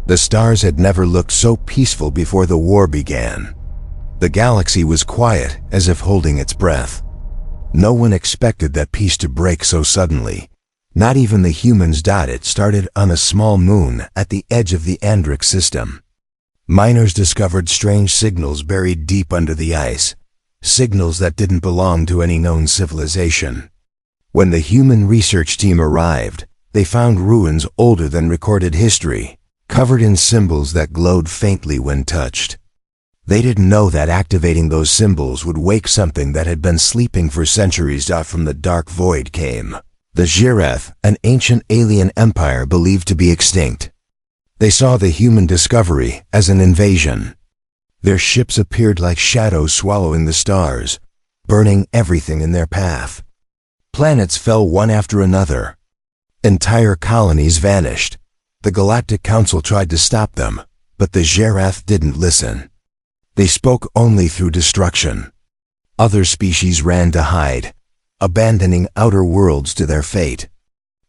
The stars had never looked so peaceful before the war began. The galaxy was quiet, as if holding its breath. No one expected that peace to break so suddenly. Not even the humans. It started on a small moon at the edge of the Andric system. Miners discovered strange signals buried deep under the ice, signals that didn't belong to any known civilization. When the human research team arrived, they found ruins older than recorded history, covered in symbols that glowed faintly when touched. They didn't know that activating those symbols would wake something that had been sleeping for centuries. From the dark void came the Zhirath, an ancient alien empire believed to be extinct. They saw the human discovery as an invasion. Their ships appeared like shadows swallowing the stars, burning everything in their path. Planets fell one after another. Entire colonies vanished. The Galactic Council tried to stop them, but the Zhirath didn't listen. They spoke only through destruction. Other species ran to hide, abandoning outer worlds to their fate.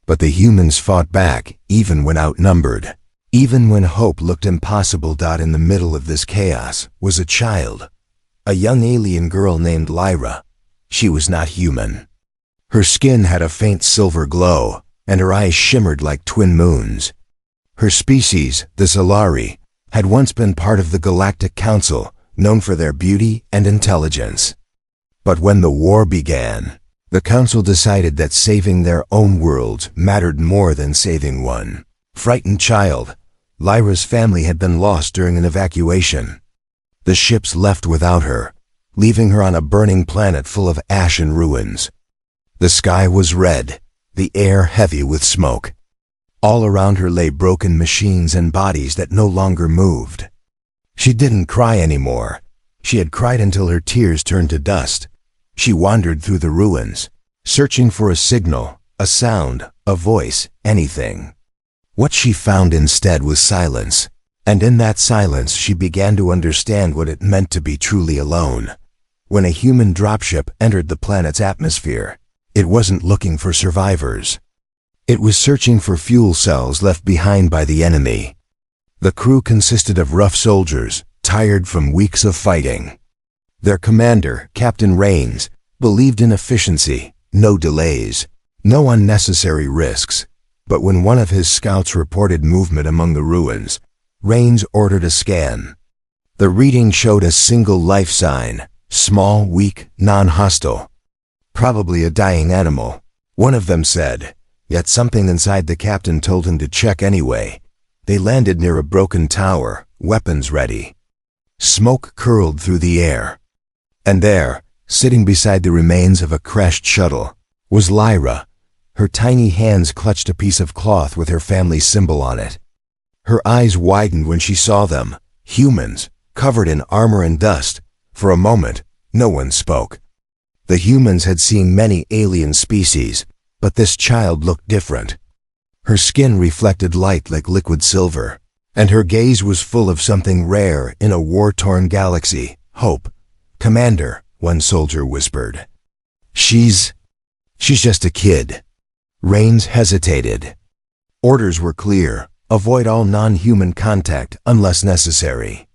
But the humans fought back, even when outnumbered. Even when hope looked impossible. In the middle of this chaos was a child, a young alien girl named Lyra. She was not human. Her skin had a faint silver glow, and her eyes shimmered like twin moons. Her species, the Solari, had once been part of the Galactic Council, known for their beauty and intelligence. But when the war began, the Council decided that saving their own worlds mattered more than saving one frightened child. Lyra's family had been lost during an evacuation. The ships left without her, leaving her on a burning planet full of ash and ruins. The sky was red, the air heavy with smoke. All around her lay broken machines and bodies that no longer moved. She didn't cry anymore. She had cried until her tears turned to dust. She wandered through the ruins, searching for a signal, a sound, a voice, anything. What she found instead was silence, and in that silence she began to understand what it meant to be truly alone. When a human dropship entered the planet's atmosphere, it wasn't looking for survivors. It was searching for fuel cells left behind by the enemy. The crew consisted of rough soldiers, tired from weeks of fighting. Their commander, Captain Rains, believed in efficiency, no delays, no unnecessary risks. But when one of his scouts reported movement among the ruins, Rains ordered a scan. The reading showed a single life sign, small, weak, non-hostile. Probably a dying animal, one of them said, yet something inside the captain told him to check anyway. They landed near a broken tower, weapons ready. Smoke curled through the air. And there, sitting beside the remains of a crashed shuttle, was Lyra. Her tiny hands clutched a piece of cloth with her family's symbol on it. Her eyes widened when she saw them, humans, covered in armor and dust. For a moment, no one spoke. The humans had seen many alien species, but this child looked different. Her skin reflected light like liquid silver, and her gaze was full of something rare in a war-torn galaxy. Hope. "Commander," one soldier whispered. She's just a kid." Rains hesitated. Orders were clear: avoid all non-human contact unless necessary.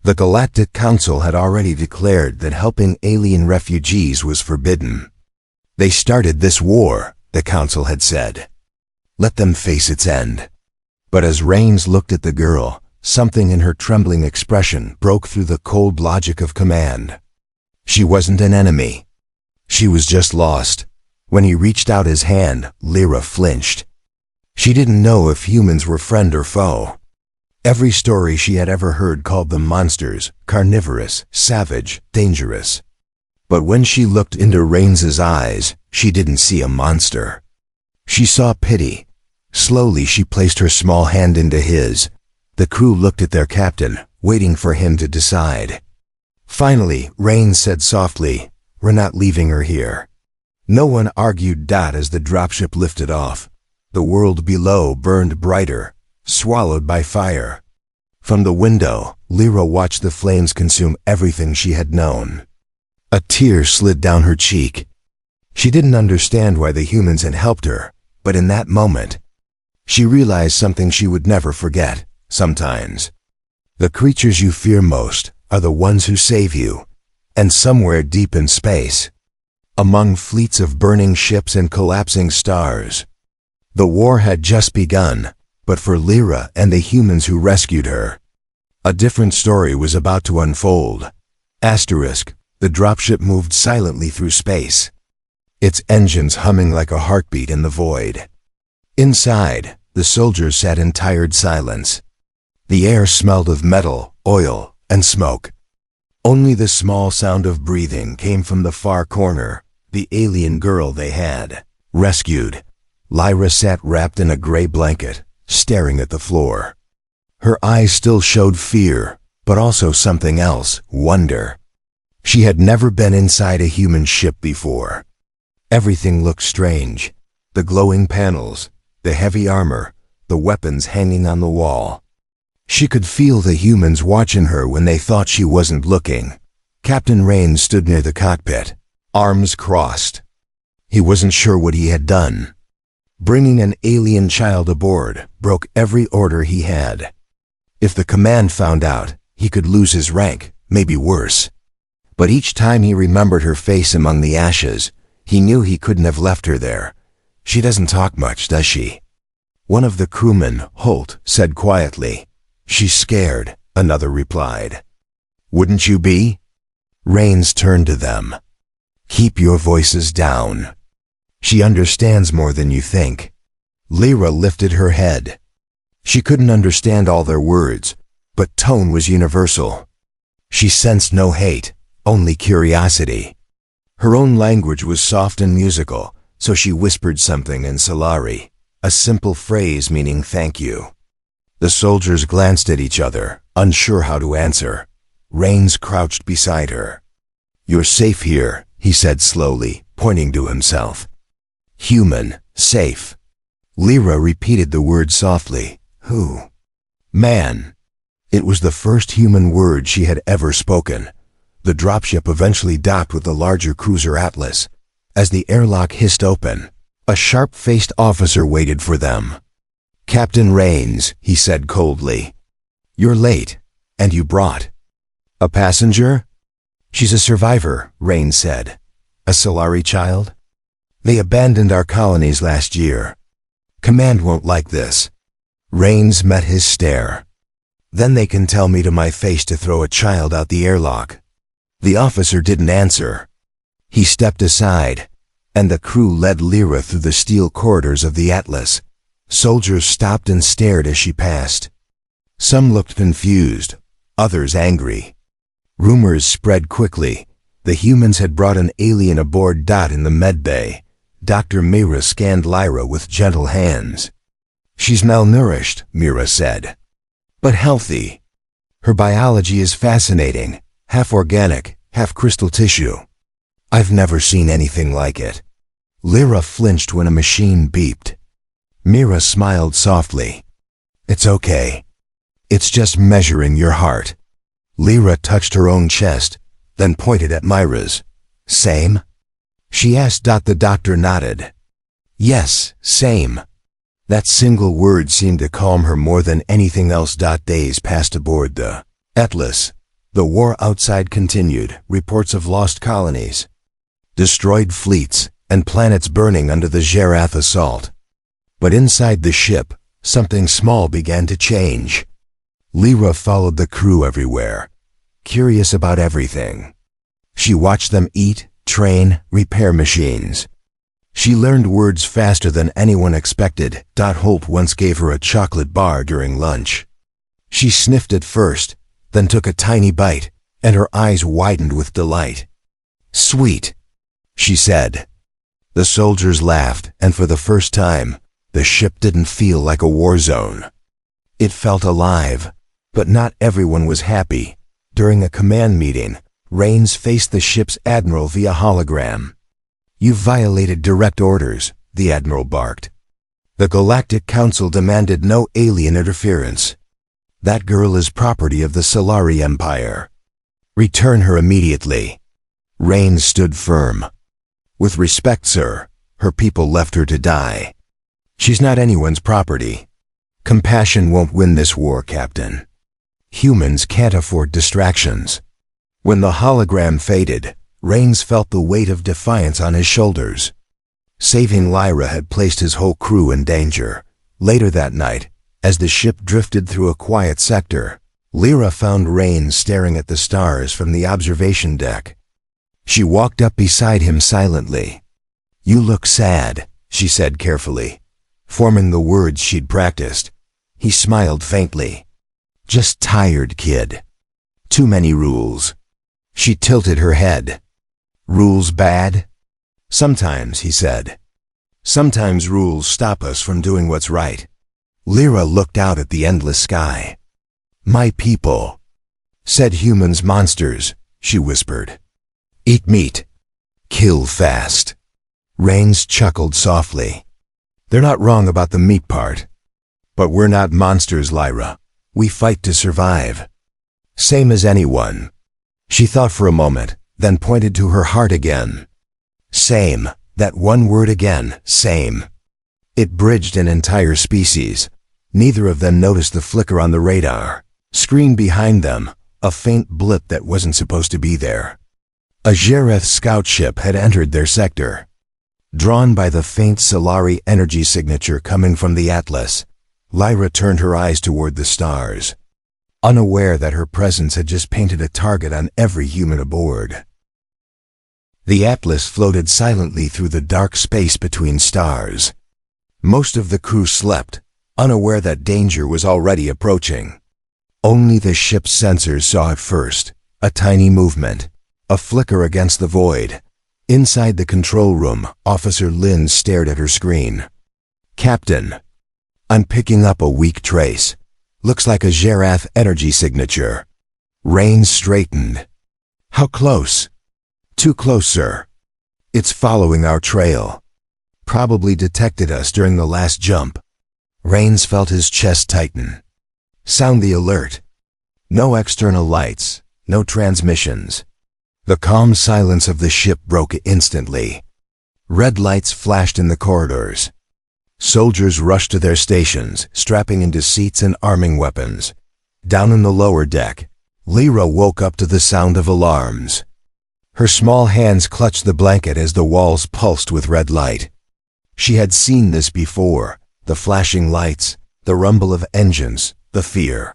The Galactic Council had already declared that helping alien refugees was forbidden. They started this war, the Council had said. Let them face its end. But as Rains looked at the girl, something in her trembling expression broke through the cold logic of command. She wasn't an enemy. She was just lost. When he reached out his hand, Lyra flinched. She didn't know if humans were friend or foe. Every story she had ever heard called them monsters, carnivorous, savage, dangerous. But when she looked into Rains's eyes, she didn't see a monster. She saw pity. Slowly she placed her small hand into his. The crew looked at their captain, waiting for him to decide. Finally, Rains said softly, "We're not leaving her here." No one argued. As the dropship lifted off, the world below burned brighter, swallowed by fire. From the window, Lyra watched the flames consume everything she had known. A tear slid down her cheek. She didn't understand why the humans had helped her, but in that moment, she realized something she would never forget. sometimes. The creatures you fear most are the ones who save you, and somewhere deep in space, among fleets of burning ships and collapsing stars. The war had just begun, but for Lyra and the humans who rescued her, a different story was about to unfold. Asterisk, the dropship moved silently through space, its engines humming like a heartbeat in the void. Inside, the soldiers sat in tired silence. The air smelled of metal, oil, and smoke. Only the small sound of breathing came from the far corner, the alien girl they had rescued. Lyra sat wrapped in a gray blanket, staring at the floor. Her eyes still showed fear, but also something else, wonder. She had never been inside a human ship before. Everything looked strange. The glowing panels, the heavy armor, the weapons hanging on the wall. She could feel the humans watching her when they thought she wasn't looking. Captain Rains stood near the cockpit, arms crossed. He wasn't sure what he had done. Bringing an alien child aboard broke every order he had. If the command found out, he could lose his rank, maybe worse. But each time he remembered her face among the ashes, he knew he couldn't have left her there. She doesn't talk much, does she? One of the crewmen, Holt, said quietly. She's scared, another replied. Wouldn't you be? Rains turned to them. Keep your voices down. She understands more than you think. Lyra lifted her head. She couldn't understand all their words, but tone was universal. She sensed no hate, only curiosity. Her own language was soft and musical, so she whispered something in Solari, a simple phrase meaning thank you. The soldiers glanced at each other, unsure how to answer. Rains crouched beside her. You're safe here, he said slowly, pointing to himself. Human, safe. Lyra repeated the word softly. Who? Man. It was the first human word she had ever spoken. The dropship eventually docked with the larger cruiser Atlas. As the airlock hissed open, a sharp-faced officer waited for them. Captain Rains, he said coldly. You're late, and you brought a passenger? She's a survivor, Rains said. A Solari child? They abandoned our colonies last year. Command won't like this. Rains met his stare. Then they can tell me to my face to throw a child out the airlock. The officer didn't answer. He stepped aside, and the crew led Lyra through the steel corridors of the Atlas. Soldiers stopped and stared as she passed. Some looked confused, others angry. Rumors spread quickly. The humans had brought an alien aboard. In the medbay, Dr. Mira scanned Lyra with gentle hands. She's malnourished, Mira said. But healthy. Her biology is fascinating, half organic, half crystal tissue. I've never seen anything like it. Lyra flinched when a machine beeped. Mira smiled softly. It's okay. It's just measuring your heart. Lyra touched her own chest, then pointed at Myra's. Same? She asked. The doctor nodded. Yes, same. That single word seemed to calm her more than anything else. Days passed aboard the Atlas. The war outside continued, reports of lost colonies, destroyed fleets, and planets burning under the Zerath assault. But inside the ship, something small began to change. Lyra followed the crew everywhere, curious about everything. She watched them eat, train, repair machines. She learned words faster than anyone expected. Holt once gave her a chocolate bar during lunch. She sniffed at first, then took a tiny bite, and her eyes widened with delight. Sweet, she said. The soldiers laughed, and for the first time, the ship didn't feel like a war zone. It felt alive, but not everyone was happy. During a command meeting, Rains faced the ship's admiral via hologram. You violated direct orders, the admiral barked. The Galactic Council demanded no alien interference. That girl is property of the Solari Empire. Return her immediately. Rains stood firm. With respect, sir, her people left her to die. She's not anyone's property. Compassion won't win this war, Captain. Humans can't afford distractions. When the hologram faded, Rains felt the weight of defiance on his shoulders. Saving Lyra had placed his whole crew in danger. Later that night, as the ship drifted through a quiet sector, Lyra found Rains staring at the stars from the observation deck. She walked up beside him silently. "You look sad," she said carefully, forming the words she'd practiced. He smiled faintly. "Just tired, kid. Too many rules." She tilted her head. "Rules bad?" "Sometimes," he said. "Sometimes rules stop us from doing what's right." Lyra looked out at the endless sky. "My people," said humans monsters, she whispered. "Eat meat. Kill fast." Rains chuckled softly. "They're not wrong about the meat part. But we're not monsters, Lyra. We fight to survive. Same as anyone." She thought for a moment, then pointed to her heart again. Same, that one word again, same. It bridged an entire species. Neither of them noticed the flicker on the radar screen behind them, a faint blip that wasn't supposed to be there. A Jareth scout ship had entered their sector. Drawn by the faint Solari energy signature coming from the Atlas, Lyra turned her eyes toward the stars, unaware that her presence had just painted a target on every human aboard. The Atlas floated silently through the dark space between stars. Most of the crew slept, unaware that danger was already approaching. Only the ship's sensors saw it first, a tiny movement, a flicker against the void. Inside the control room, Officer Lynn stared at her screen. "Captain, I'm picking up a weak trace. Looks like a Jareth energy signature." Rains straightened. "How close?" "Too close, sir. It's following our trail. Probably detected us during the last jump." Rains felt his chest tighten. "Sound the alert." No external lights, no transmissions. The calm silence of the ship broke instantly. Red lights flashed in the corridors. Soldiers rushed to their stations, strapping into seats and arming weapons. Down in the lower deck, Lyra woke up to the sound of alarms. Her small hands clutched the blanket as the walls pulsed with red light. She had seen this before, the flashing lights, the rumble of engines, the fear.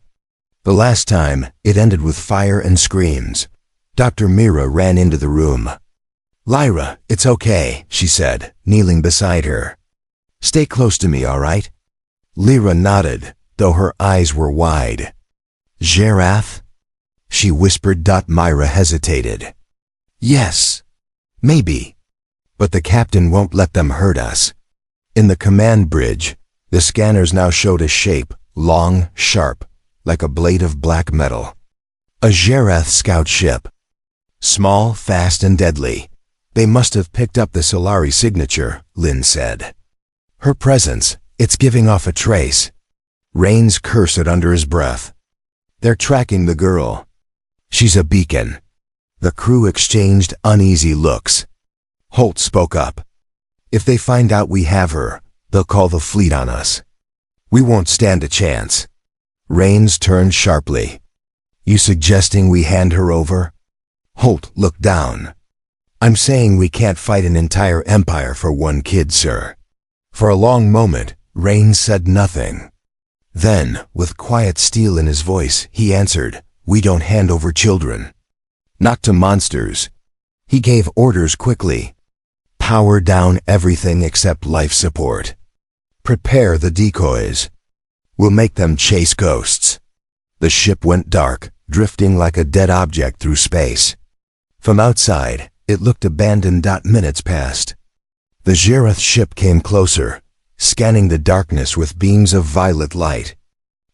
The last time, it ended with fire and screams. Dr. Mira ran into the room. "Lyra, it's okay," she said, kneeling beside her. "Stay close to me, all right?" Lyra nodded, though her eyes were wide. "Jareth?" she whispered. Myra hesitated. "Yes, maybe. But the captain won't let them hurt us." In the command bridge, the scanners now showed a shape, long, sharp, like a blade of black metal. A Jareth scout ship. Small, fast, and deadly. "They must have picked up the Solari signature," Lynn said. "Her presence, it's giving off a trace." Rains cursed under his breath. "They're tracking the girl. She's a beacon." The crew exchanged uneasy looks. Holt spoke up. "If they find out we have her, they'll call the fleet on us. We won't stand a chance." Rains turned sharply. "You suggesting we hand her over?" Holt looked down. "I'm saying we can't fight an entire empire for one kid, sir." For a long moment, Rains said nothing. Then, with quiet steel in his voice, he answered, "We don't hand over children. Not to monsters." He gave orders quickly. "Power down everything except life support. Prepare the decoys. We'll make them chase ghosts." The ship went dark, drifting like a dead object through space. From outside, it looked abandoned. Minutes passed. The Jareth ship came closer, scanning the darkness with beams of violet light.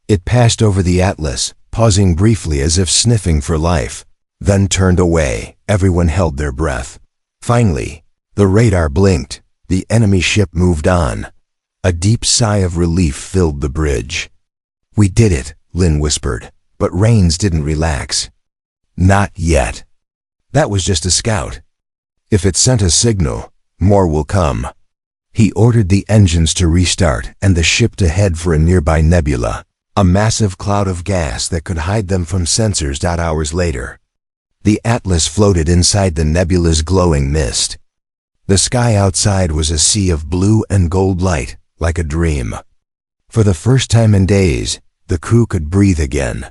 It passed over the Atlas, pausing briefly as if sniffing for life, then turned away. Everyone held their breath. Finally, the radar blinked. The enemy ship moved on. A deep sigh of relief filled the bridge. "We did it," Lynn whispered, but Rains didn't relax. "Not yet. That was just a scout. If it sent a signal, more will come." He ordered the engines to restart and the ship to head for a nearby nebula, a massive cloud of gas that could hide them from sensors. Hours later, the Atlas floated inside the nebula's glowing mist. The sky outside was a sea of blue and gold light, like a dream. For the first time in days, the crew could breathe again.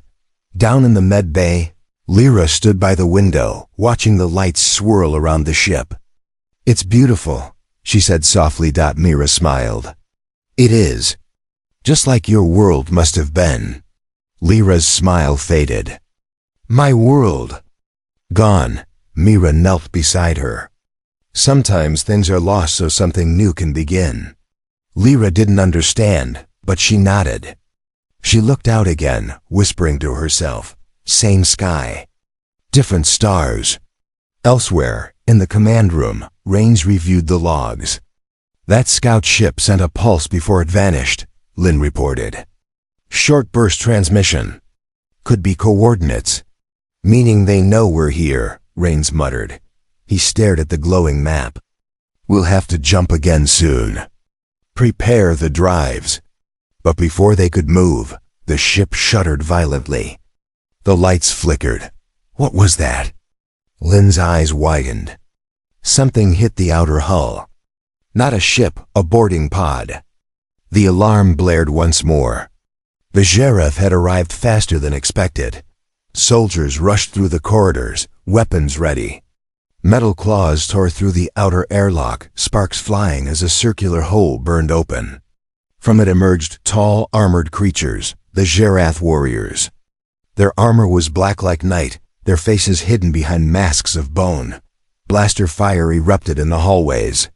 Down in the med bay, Lyra stood by the window, watching the lights swirl around the ship. "It's beautiful," she said softly. Mira smiled. "It is. Just like your world must have been." Lyra's smile faded. "My world." "Gone." Mira knelt beside her. "Sometimes things are lost so something new can begin." Lyra didn't understand, but she nodded. She looked out again, whispering to herself, "Same sky. Different stars." Elsewhere, in the command room, Rains reviewed the logs. "That scout ship sent a pulse before it vanished," Lynn reported. "Short burst transmission. Could be coordinates." "Meaning they know we're here," Rains muttered. He stared at the glowing map. "We'll have to jump again soon. Prepare the drives." But before they could move, the ship shuddered violently. The lights flickered. What was that? Lynn's eyes widened. Something hit the outer hull. Not a ship, a boarding pod. The alarm blared once more. The sheriff had arrived faster than expected. Soldiers rushed through the corridors, weapons ready. Metal claws tore through the outer airlock, sparks flying as a circular hole burned open. From it emerged tall, armored creatures, the Zherath warriors. Their armor was black like night, their faces hidden behind masks of bone. Blaster fire erupted in the hallways.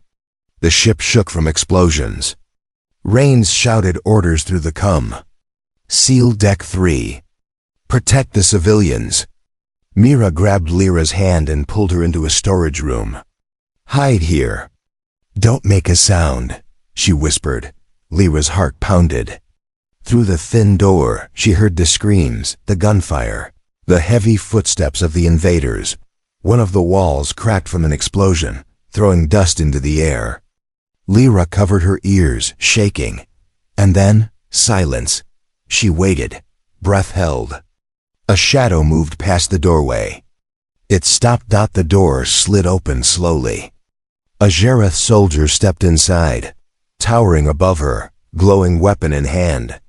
The ship shook from explosions. Rains shouted orders through the cum. "Seal Deck 3. Protect the civilians." Mira grabbed Lyra's hand and pulled her into a storage room. "Hide here. Don't make a sound," she whispered. Lyra's heart pounded. Through the thin door, she heard the screams, the gunfire, the heavy footsteps of the invaders. One of the walls cracked from an explosion, throwing dust into the air. Lyra covered her ears, shaking. And then, silence. She waited, breath held. A shadow moved past the doorway. It stopped. The door slid open slowly. A Zherath soldier stepped inside, towering above her, glowing weapon in hand.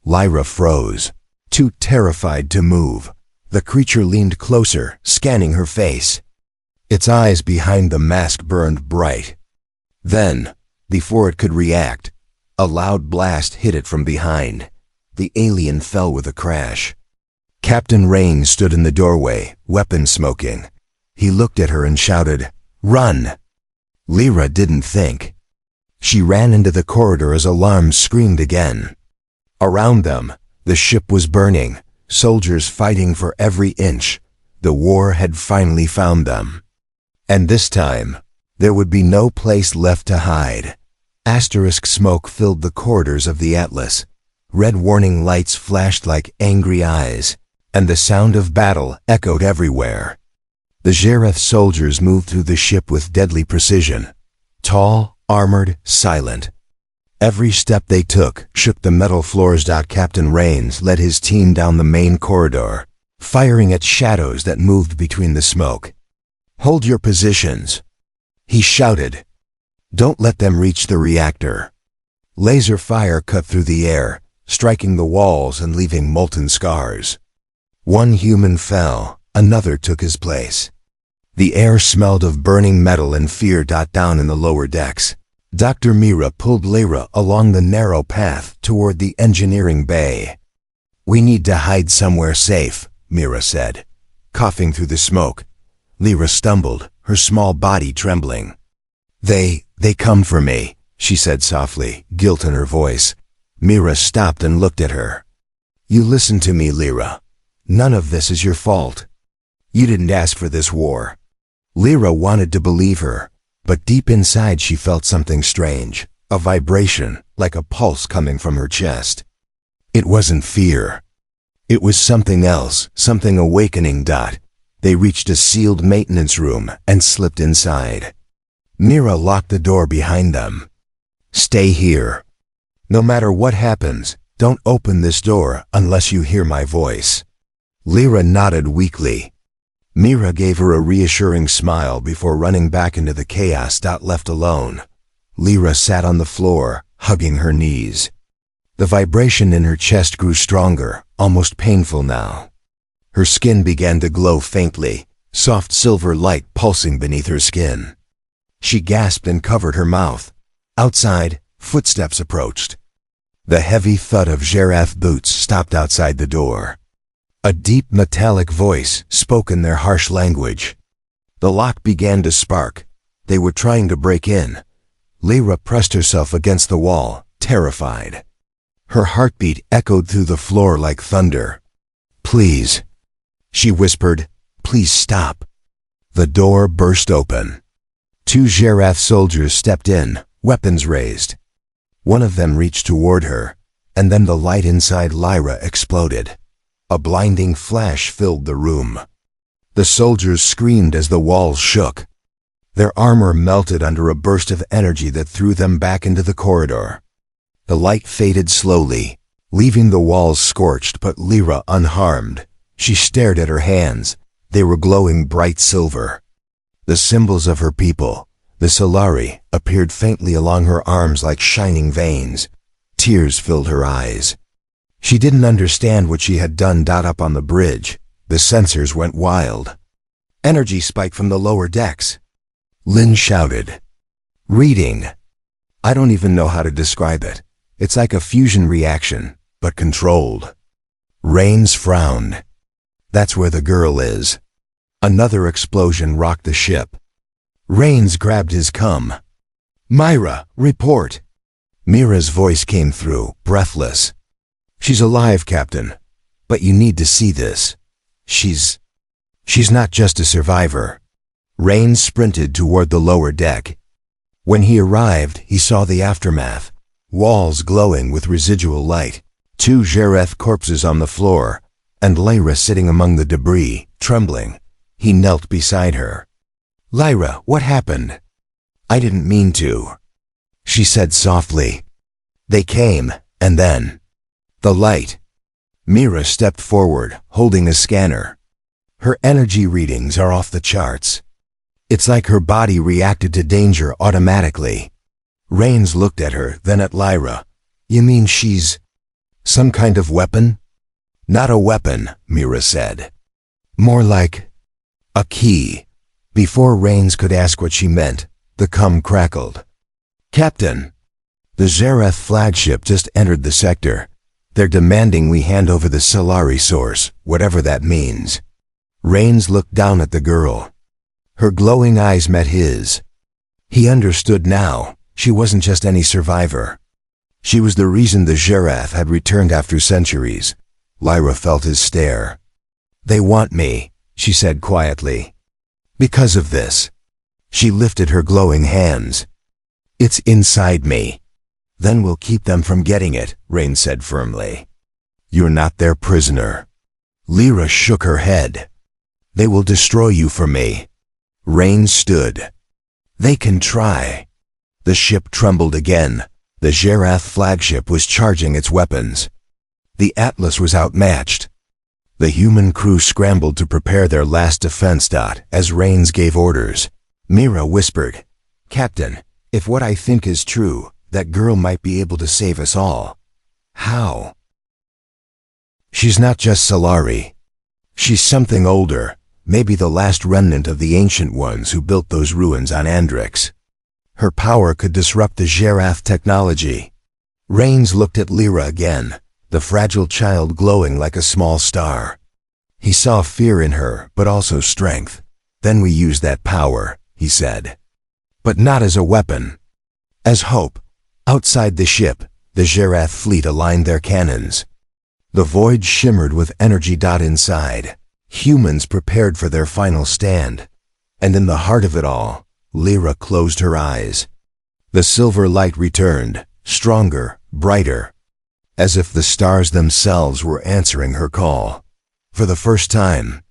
Lyra froze, too terrified to move. The creature leaned closer, scanning her face. Its eyes behind the mask burned bright. Then, before it could react, a loud blast hit it from behind. The alien fell with a crash. Captain Rain stood in the doorway, weapon smoking. He looked at her and shouted, "Run!" Lyra didn't think. She ran into the corridor as alarms screamed again. Around them, the ship was burning, soldiers fighting for every inch. The war had finally found them. And this time, there would be no place left to hide. Asterisk smoke filled the corridors of the Atlas. Red warning lights flashed like angry eyes, and the sound of battle echoed everywhere. The Zherath soldiers moved through the ship with deadly precision. Tall, armored, silent. Every step they took shook the metal floors. Captain Rains led his team down the main corridor, firing at shadows that moved between the smoke. "Hold your positions," he shouted. "Don't let them reach the reactor." Laser fire cut through the air, striking the walls and leaving molten scars. One human fell, another took his place. The air smelled of burning metal and fear. Down in the lower decks, Dr. Mira pulled Lyra along the narrow path toward the engineering bay. "We need to hide somewhere safe," Mira said, coughing through the smoke. Lyra stumbled, her small body trembling. They come for me," she said softly, guilt in her voice. Mira stopped and looked at her. "You listen to me, Lyra. None of this is your fault. You didn't ask for this war." Lyra wanted to believe her, but deep inside she felt something strange, a vibration, like a pulse coming from her chest. It wasn't fear. It was something else, something awakening. They reached a sealed maintenance room and slipped inside. Mira locked the door behind them. Stay here. No matter what happens, don't open this door unless you hear my voice." Lyra nodded weakly. Mira gave her a reassuring smile before running back into the chaos. Left alone, Lyra sat on the floor, hugging her knees. The vibration in her chest grew stronger, almost painful now. Her skin began to glow faintly, soft silver light pulsing beneath her skin. She gasped and covered her mouth. Outside, footsteps approached. The heavy thud of Zerath boots stopped outside the door. A deep metallic voice spoke in their harsh language. The lock began to spark. They were trying to break in. Lyra pressed herself against the wall, terrified. Her heartbeat echoed through the floor like thunder. "Please," she whispered, "please stop." The door burst open. 2 Zerath soldiers stepped in, weapons raised. One of them reached toward her, and then the light inside Lyra exploded. A blinding flash filled the room. The soldiers screamed as the walls shook. Their armor melted under a burst of energy that threw them back into the corridor. The light faded slowly, leaving the walls scorched but Lyra unharmed. She stared at her hands. They were glowing bright silver. The symbols of her people, the Solari, appeared faintly along her arms like shining veins. Tears filled her eyes. She didn't understand what she had done. Up on the bridge, the sensors went wild. Energy spiked from the lower decks. Lynn shouted, "Reading." I don't even know how to describe it. It's like a fusion reaction, but controlled. Rains frowned. "That's where the girl is." Another explosion rocked the ship. Rains grabbed his cum. "Myra, report." Mira's voice came through, breathless. "She's alive, Captain. But you need to see this. She's not just a survivor." Rains sprinted toward the lower deck. When he arrived, he saw the aftermath. Walls glowing with residual light. 2 Zerath corpses on the floor, and Lyra sitting among the debris, trembling. He knelt beside her. "Lyra, what happened?" "I didn't mean to," she said softly. "They came, and then the light." Mira stepped forward, holding a scanner. Her energy readings are off the charts. It's like her body reacted to danger automatically. Rains looked at her, then at Lyra. "You mean she's some kind of weapon?" "Not a weapon," Mira said. "More like a key." Before Rains could ask what she meant, the cum crackled. "Captain, the Zerath flagship just entered the sector. They're demanding we hand over the Solari source, whatever that means." Rains looked down at the girl. Her glowing eyes met his. He understood now. She wasn't just any survivor. She was the reason the Zerath had returned after centuries. Lyra felt his stare. "They want me," she said quietly. "Because of this." She lifted her glowing hands. "It's inside me." "Then we'll keep them from getting it," Rain said firmly. "You're not their prisoner." Lyra shook her head. "They will destroy you for me." Rain stood. "They can try." The ship trembled again. The Zerath flagship was charging its weapons. The Atlas was outmatched. The human crew scrambled to prepare their last defense. As Rains gave orders, Mira whispered, "Captain, if what I think is true, that girl might be able to save us all." "How?" "She's not just Solari. She's something older, maybe the last remnant of the ancient ones who built those ruins on Andrix. Her power could disrupt the Zerath technology." Rains looked at Lyra again, the fragile child glowing like a small star. He saw fear in her, but also strength. "Then we use that power," he said. "But not as a weapon. As hope." Outside the ship, the Zerath fleet aligned their cannons. The void shimmered with energy. Inside, humans prepared for their final stand. And in the heart of it all, Lyra closed her eyes. The silver light returned, stronger, brighter, as if the stars themselves were answering her call. For the first time,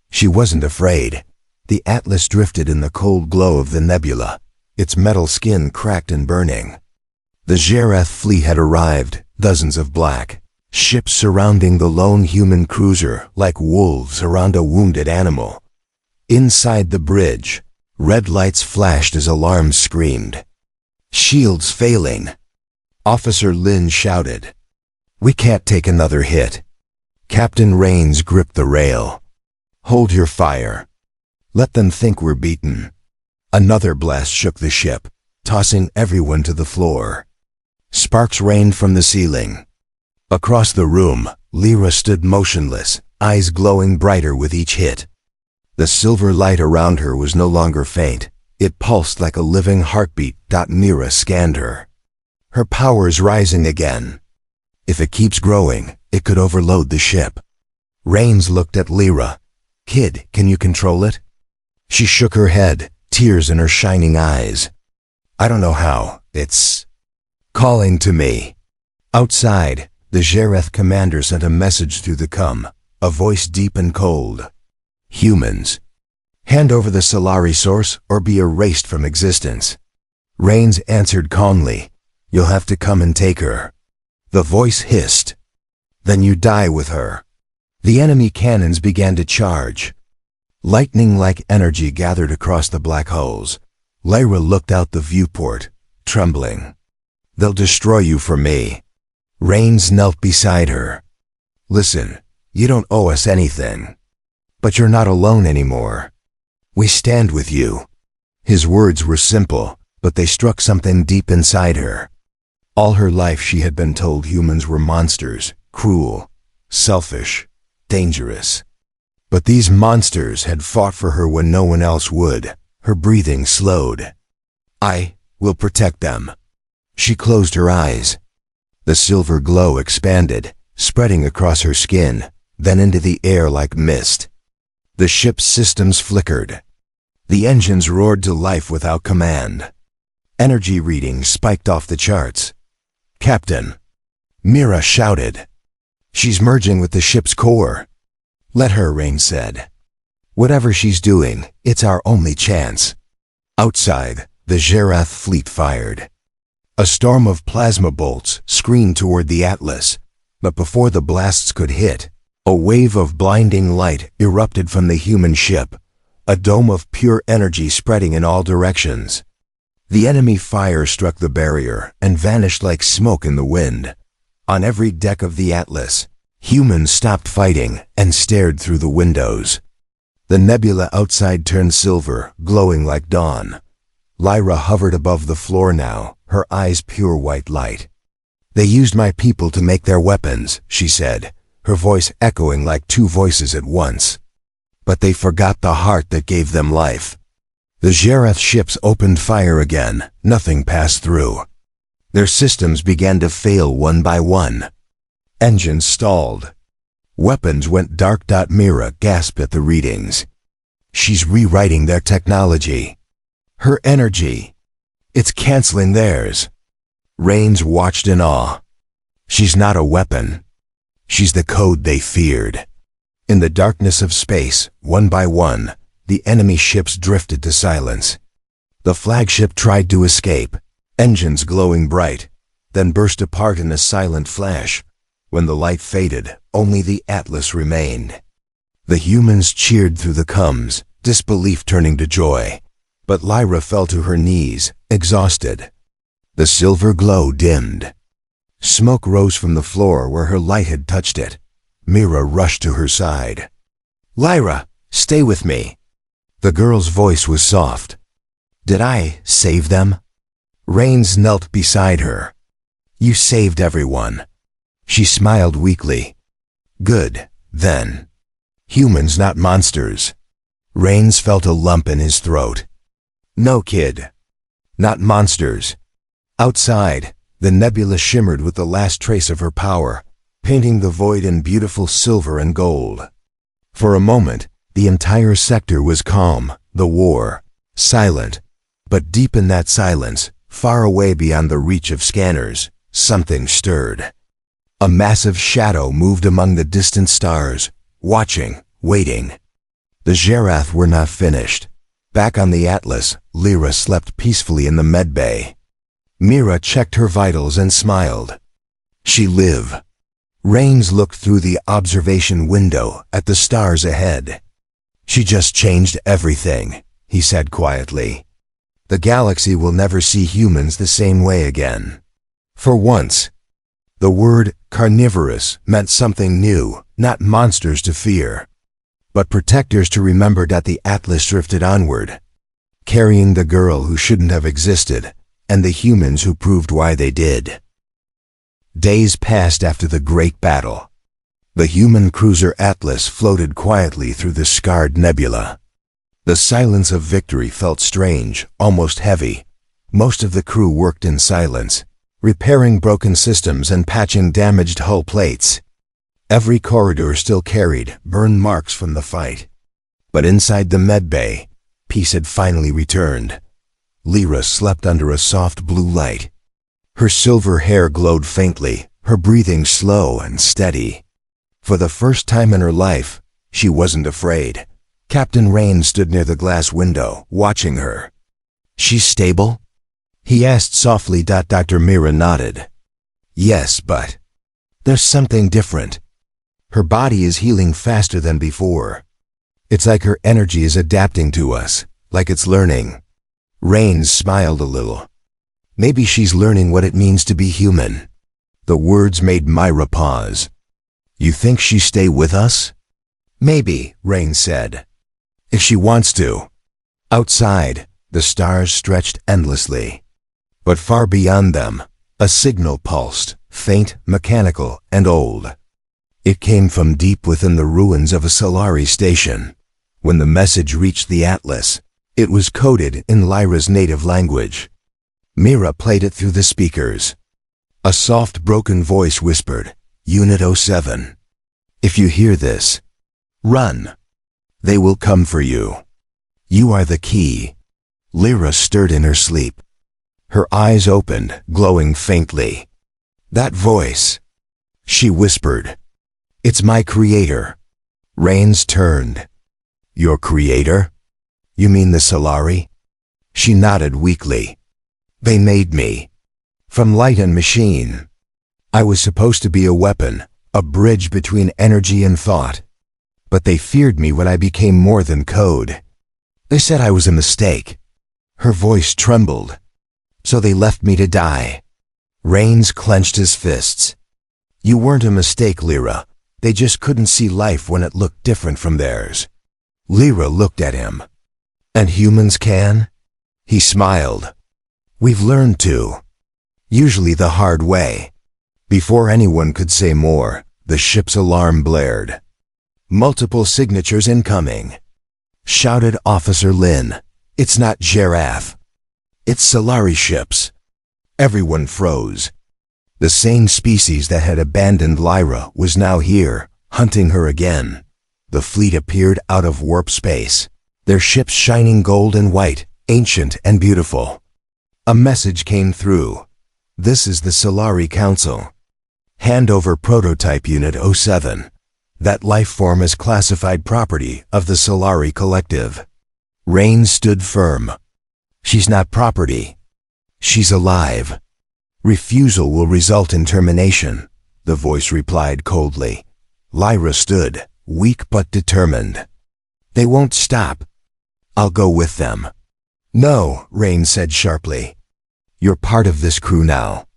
she wasn't afraid. The Atlas drifted in the cold glow of the nebula, its metal skin cracked and burning. The Zhereth fleet had arrived, dozens of black ships surrounding the lone human cruiser like wolves around a wounded animal. Inside the bridge, red lights flashed as alarms screamed. "Shields failing!" Officer Lin shouted. "We can't take another hit." Captain Rains gripped the rail. "Hold your fire. Let them think we're beaten." Another blast shook the ship, tossing everyone to the floor. Sparks rained from the ceiling. Across the room, Lyra stood motionless, eyes glowing brighter with each hit. The silver light around her was no longer faint. It pulsed like a living heartbeat. Mira scanned her. Her power's rising again. If it keeps growing, it could overload the ship. Rains looked at Lyra. "Kid, can you control it?" She shook her head, tears in her shining eyes. "I don't know how. It's calling to me." Outside, the Zhereth commander sent a message through the cum, a voice deep and cold. "Humans, hand over the Solari source or be erased from existence." Rains answered calmly, "You'll have to come and take her." The voice hissed. "Then you die with her." The enemy cannons began to charge. Lightning-like energy gathered across the black holes. Lyra looked out the viewport, trembling. "They'll destroy you for me." Rains knelt beside her. "Listen, you don't owe us anything. But you're not alone anymore. We stand with you." His words were simple, but they struck something deep inside her. All her life she had been told humans were monsters, cruel, selfish, dangerous. But these monsters had fought for her when no one else would. Her breathing slowed. "I will protect them." She closed her eyes. The silver glow expanded, spreading across her skin, then into the air like mist. The ship's systems flickered. The engines roared to life without command. Energy readings spiked off the charts. "Captain!" Mira shouted. "She's merging with the ship's core." "Let her," Rain said. "Whatever she's doing, it's our only chance." Outside, the Zhereth fleet fired. A storm of plasma bolts screamed toward the Atlas, but before the blasts could hit, a wave of blinding light erupted from the human ship, a dome of pure energy spreading in all directions. The enemy fire struck the barrier and vanished like smoke in the wind. On every deck of the Atlas, humans stopped fighting and stared through the windows. The nebula outside turned silver, glowing like dawn. Lyra hovered above the floor now, her eyes pure white light. "They used my people to make their weapons," she said, her voice echoing like two voices at once. "But they forgot the heart that gave them life." The Zhereth ships opened fire again. Nothing passed through. Their systems began to fail one by one. Engines stalled. Weapons went dark. Mira gasped at the readings. "She's rewriting their technology. Her energy. It's canceling theirs." Rains watched in awe. "She's not a weapon. She's the code they feared." In the darkness of space, one by one, the enemy ships drifted to silence. The flagship tried to escape, engines glowing bright, then burst apart in a silent flash. When the light faded, only the Atlas remained. The humans cheered through the cums, disbelief turning to joy. But Lyra fell to her knees, exhausted. The silver glow dimmed. Smoke rose from the floor where her light had touched it. Mira rushed to her side. "Lyra, stay with me." The girl's voice was soft. "Did I save them?" Rains knelt beside her. "You saved everyone." She smiled weakly. "Good, then. Humans, not monsters." Rains felt a lump in his throat. "No, kid. Not monsters." Outside, the nebula shimmered with the last trace of her power, painting the void in beautiful silver and gold. For a moment, the entire sector was calm, the war, silent. But deep in that silence, far away beyond the reach of scanners, something stirred. A massive shadow moved among the distant stars, watching, waiting. The Zhereth were not finished. Back on the Atlas, Lyra slept peacefully in the medbay. Mira checked her vitals and smiled. She live. Rains looked through the observation window at the stars ahead. She just changed everything, he said quietly. The galaxy will never see humans the same way again. For once, the word carnivorous meant something new, not monsters to fear, but protectors to remember. That the Atlas drifted onward, carrying the girl who shouldn't have existed, and the humans who proved why they did. Days passed after the great battle. The human cruiser Atlas floated quietly through the scarred nebula. The silence of victory felt strange, almost heavy. Most of the crew worked in silence, repairing broken systems and patching damaged hull plates. Every corridor still carried burn marks from the fight. But inside the medbay, peace had finally returned. Lyra slept under a soft blue light. Her silver hair glowed faintly, her breathing slow and steady. For the first time in her life, she wasn't afraid. Captain Rain stood near the glass window, watching her. "She's stable?" he asked softly. Dr. Mira nodded. "Yes, but there's something different. Her body is healing faster than before. It's like her energy is adapting to us, like it's learning." Rain smiled a little. "Maybe she's learning what it means to be human." The words made Myra pause. "You think she'll stay with us?" "Maybe," Rain said. "If she wants to." Outside, the stars stretched endlessly. But far beyond them, a signal pulsed, faint, mechanical, and old. It came from deep within the ruins of a Solari station. When the message reached the Atlas, it was coded in Lyra's native language. Mira played it through the speakers. A soft, broken voice whispered, "Unit 07. If you hear this, run. They will come for you. You are the key." Lyra stirred in her sleep. Her eyes opened, glowing faintly. "That voice," she whispered. "It's my creator." Rains turned. "Your creator? You mean the Solari?" She nodded weakly. "They made me. From light and machine. I was supposed to be a weapon, a bridge between energy and thought. But they feared me when I became more than code. They said I was a mistake." Her voice trembled. "So they left me to die." Rains clenched his fists. "You weren't a mistake, Lyra. They just couldn't see life when it looked different from theirs." Lyra looked at him. "And humans can?" He smiled. "We've learned to. Usually the hard way." Before anyone could say more, the ship's alarm blared. "Multiple signatures incoming," shouted Officer Lin. "It's not Giraffe. It's Solari ships." Everyone froze. The same species that had abandoned Lyra was now here, hunting her again. The fleet appeared out of warp space, their ships shining gold and white, ancient and beautiful. A message came through. "This is the Solari Council. Hand over prototype Unit 07. That life form is classified property of the Solari Collective." Rain stood firm. "She's not property. She's alive. Refusal will result in termination," the voice replied coldly. Lyra stood, weak but determined. "They won't stop. I'll go with them." "No," Rain said sharply. "You're part of this crew now."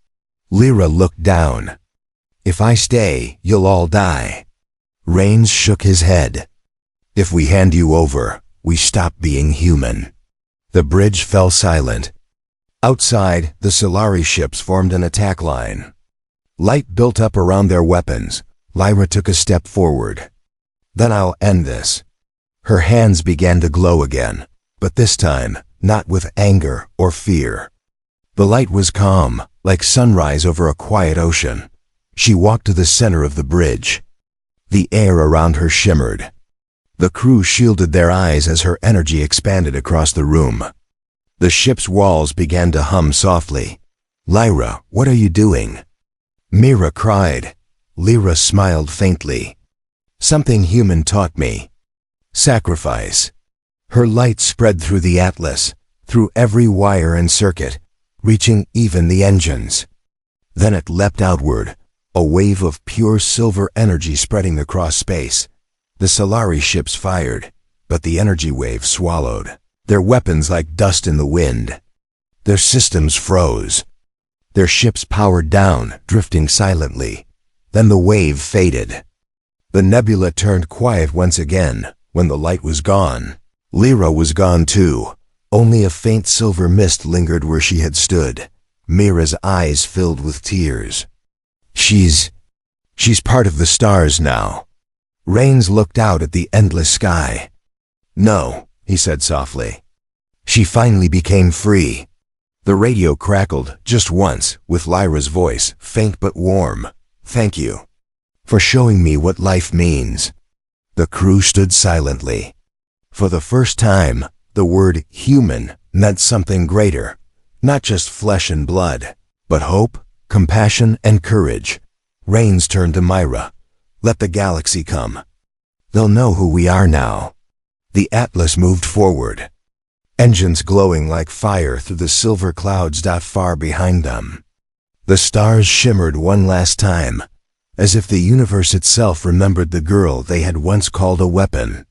Lyra looked down. "If I stay, you'll all die." Rains shook his head. "If we hand you over, we stop being human." The bridge fell silent. Outside, the Solari ships formed an attack line. Light built up around their weapons. Lyra took a step forward. "Then I'll end this." Her hands began to glow again, but this time, not with anger or fear. The light was calm, like sunrise over a quiet ocean. She walked to the center of the bridge. The air around her shimmered. The crew shielded their eyes as her energy expanded across the room. The ship's walls began to hum softly. "Lyra, what are you doing?" Mira cried. Lyra smiled faintly. "Something human taught me. Sacrifice." Her light spread through the Atlas, through every wire and circuit. reaching even the engines. Then it leapt outward, a wave of pure silver energy spreading across space. The Solari ships fired, but the energy wave swallowed their weapons like dust in the wind. Their systems froze. Their ships powered down, drifting silently. Then the wave faded. The nebula turned quiet once again. When the light was gone, Lyra was gone too. Only a faint silver mist lingered where she had stood. Mira's eyes filled with tears. She's part of the stars now. Rains looked out at the endless sky. No, he said softly. She finally became free. The radio crackled just once with Lyra's voice, faint but warm. Thank you for showing me what life means. The crew stood silently. For the first time, the word human meant something greater, not just flesh and blood, but hope, compassion, and courage. Rains turned to Myra. Let the galaxy come. They'll know who we are now. The Atlas moved forward, engines glowing like fire through the silver clouds far behind them. The stars shimmered one last time, as if the universe itself remembered the girl they had once called a weapon.